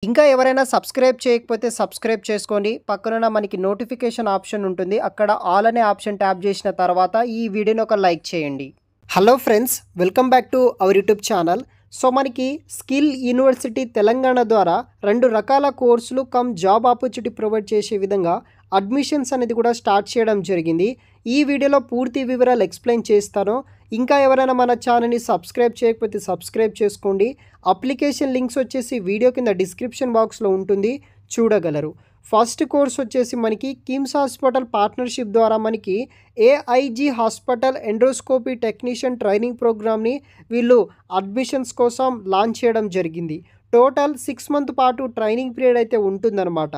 ఇంకా ఎవరైనా సబ్స్క్రైబ్ చేయకపోతే సబ్స్క్రైబ్ చేసుకోండి. పక్కనున్న మనకి నోటిఫికేషన్ ఆప్షన్ ఉంటుంది. అక్కడ ఆల్ అనే ఆప్షన్ ట్యాప్ చేసిన తర్వాత ఈ వీడియోని ఒక లైక్ చేయండి. Hello friends, welcome back to our YouTube channel. So మనకి స్కిల్ యూనివర్సిటీ తెలంగాణ ద్వారా 2 రకాల కోర్సులు కమ్ జాబ్ ఆపర్చునిటీ ప్రొవైడ్ చేసే విధంగా అడ్మిషన్స్ అనేది కూడా స్టార్ట్ చేయడం జరిగింది. ఈ వీడియోలో పూర్తి వివరాలు ఎక్స్ప్లెయిన్ చేస్తాను. ఇంకా ఎవరైనా మన ఛానల్ని సబ్స్క్రైబ్ చేయకపోతే సబ్స్క్రైబ్ చేసుకోండి. అప్లికేషన్ లింక్స్ వచ్చేసి వీడియో కింద డిస్క్రిప్షన్ బాక్స్లో ఉంటుంది, చూడగలరు. ఫస్ట్ కోర్స్ వచ్చేసి మనకి కిమ్స్ హాస్పిటల్ పార్ట్నర్షిప్ ద్వారా మనకి AIG hospital endoscopy technician training ప్రోగ్రామ్ని వీళ్ళు అడ్మిషన్స్ కోసం లాంచ్ చేయడం జరిగింది. టోటల్ 6 మంత్ పాటు ట్రైనింగ్ పీరియడ్ అయితే ఉంటుందన్నమాట.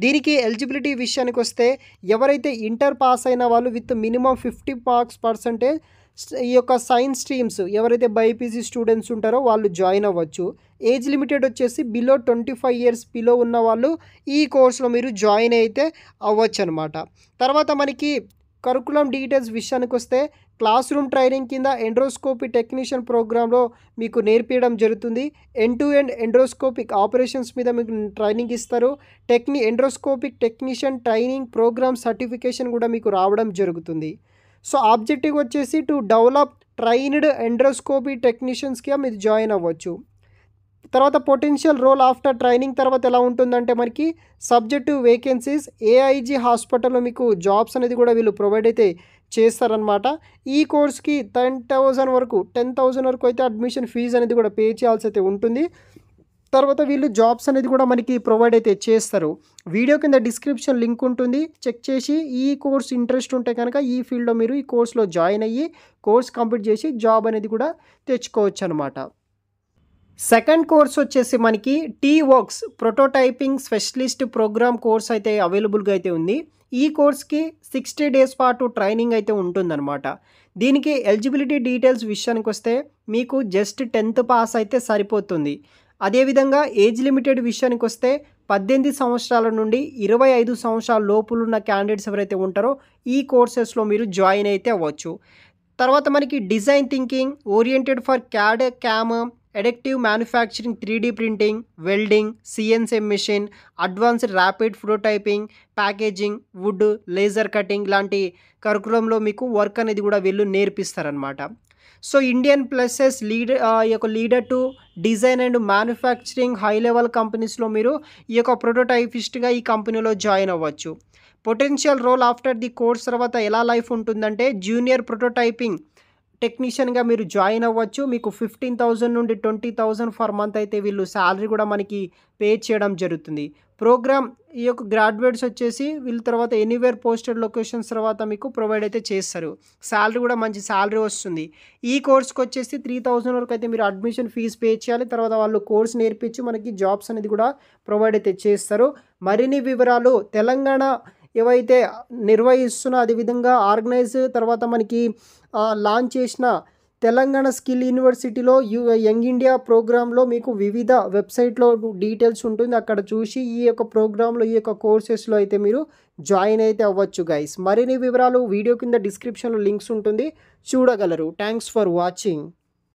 దీనికి ఎలిజిబిలిటీ విషయానికి వస్తే ఎవరైతే ఇంటర్ పాస్ అయిన వాళ్ళు విత్ మినిమం 50 మార్క్స్ పర్సెంటేజ్ ఈ యొక్క సైన్స్ స్ట్రీమ్స్ ఎవరైతే బైపీసీ స్టూడెంట్స్ ఉంటారో వాళ్ళు జాయిన్ అవ్వచ్చు. ఏజ్ లిమిటెడ్ వచ్చేసి బిలో 25 ఇయర్స్ బిలో ఉన్న వాళ్ళు ఈ కోర్సులో మీరు జాయిన్ అయితే అవ్వచ్చు అనమాట. తర్వాత మనకి కరికులం డీటెయిల్స్ విషయానికి వస్తే క్లాస్ రూమ్ ట్రైనింగ్ కింద ఎండోస్కోపీ టెక్నీషియన్ ప్రోగ్రాంలో మీకు నేర్పించడం జరుగుతుంది. End to end endoscopic operations మీద మీకు ట్రైనింగ్ ఇస్తారు. Endoscopic technician training program certification కూడా మీకు రావడం జరుగుతుంది. సో ఆబ్జెక్టివ్ వచ్చేసి టు డెవలప్ ట్రైన్డ్ ఎండోస్కోపీ టెక్నీషియన్స్గా మీరు జాయిన్ అవ్వచ్చు. తర్వాత పొటెన్షియల్ రోల్ ఆఫ్టర్ ట్రైనింగ్ తర్వాత ఎలా ఉంటుందంటే మనకి సబ్జెక్టివ్ వేకెన్సీస్ ఏఐజీ హాస్పిటల్లో మీకు జాబ్స్ అనేది కూడా వీళ్ళు ప్రొవైడ్ అయితే చేస్తారనమాట. ఈ కోర్స్కి 10,000 వరకు అయితే అడ్మిషన్ ఫీజు అనేది కూడా పే చేయాల్సి అయితే ఉంటుంది. తర్వాత వీళ్ళు జాబ్స్ అనేది కూడా మనకి ప్రొవైడ్ అయితే చేస్తారు. వీడియో కింద డిస్క్రిప్షన్ లింక్ ఉంటుంది, చెక్ చేసి ఈ కోర్స్ ఇంట్రెస్ట్ ఉంటే కనుక ఈ ఫీల్డ్లో మీరు ఈ కోర్స్లో జాయిన్ అయ్యి కోర్స్ కంప్లీట్ చేసి జాబ్ అనేది కూడా తెచ్చుకోవచ్చు అనమాట. సెకండ్ కోర్స్ వచ్చేసి మనకి T-Works prototyping specialist programme course అయితే అవైలబుల్గా అయితే ఉంది. ఈ కోర్స్కి 60 డేస్ పాటు ట్రైనింగ్ అయితే ఉంటుందన్నమాట. దీనికి ఎలిజిబిలిటీ డీటెయిల్స్ విషయానికి వస్తే మీకు జస్ట్ 10th పాస్ అయితే సరిపోతుంది. అదేవిధంగా ఏజ్ లిమిటెడ్ విషయానికి వస్తే 18 సంవత్సరాల నుండి 25 సంవత్సరాల లోపులున్న క్యాండిడేట్స్ ఎవరైతే ఉంటారో ఈ కోర్సెస్లో మీరు జాయిన్ అయితే అవ్వచ్చు. తర్వాత మనకి design thinking oriented for CAD CAM additive manufacturing 3D printing welding CNC machine advanced rapid prototyping packaging wood laser cutting లాంటి కరికులంలో మీకు వర్క్ అనేది కూడా వీళ్ళు నేర్పిస్తారనమాట. So Indian pluses leader to design and manufacturing high level కంపెనీస్లో మీరు ఈ యొక్క ప్రోటోటైపిస్ట్గా ఈ కంపెనీలో జాయిన్ అవ్వచ్చు. Potential role after the course తర్వాత ఎలా లైఫ్ ఉంటుందంటే జూనియర్ ప్రోటోటైపింగ్ టెక్నీషియన్గా మీరు జాయిన్ అవ్వచ్చు. మీకు 15,000 నుండి 20,000 ఫర్ మంత్ అయితే వీళ్ళు శాలరీ కూడా మనకి పే చేయడం జరుగుతుంది. ప్రోగ్రామ్ ఈ యొక్క గ్రాడ్యుయేట్స్ వచ్చేసి వీళ్ళ తర్వాత ఎనీవేర్ పోస్టెడ్ లొకేషన్స్ తర్వాత మీకు ప్రొవైడ్ అయితే చేస్తారు. శాలరీ కూడా మంచి శాలరీ వస్తుంది. ఈ కోర్స్కి వచ్చేసి 3,000 వరకు అయితే మీరు అడ్మిషన్ ఫీజు పే చేయాలి. తర్వాత వాళ్ళు కోర్స్ నేర్పించి మనకి జాబ్స్ అనేది కూడా ప్రొవైడ్ అయితే చేస్తారు. మరిన్ని వివరాలు తెలంగాణ ఏవైతే నిర్వహిస్తున్నా అదేవిధంగా ఆర్గనైజ్ తర్వాత మనకి లాంచ్ చేసిన తెలంగాణ స్కిల్ యూనివర్సిటీలో యంగ్ ఇండియా ప్రోగ్రాంలో మీకు వివిధ వెబ్సైట్లో డీటెయిల్స్ ఉంటుంది. అక్కడ చూసి ఈ యొక్క ప్రోగ్రాంలో ఈ యొక్క కోర్సెస్లో అయితే మీరు జాయిన్ అయితే అవ్వచ్చు గైస్. మరిన్ని వివరాలు వీడియో కింద డిస్క్రిప్షన్లో లింక్స్ ఉంటుంది, చూడగలరు. Thanks for watching.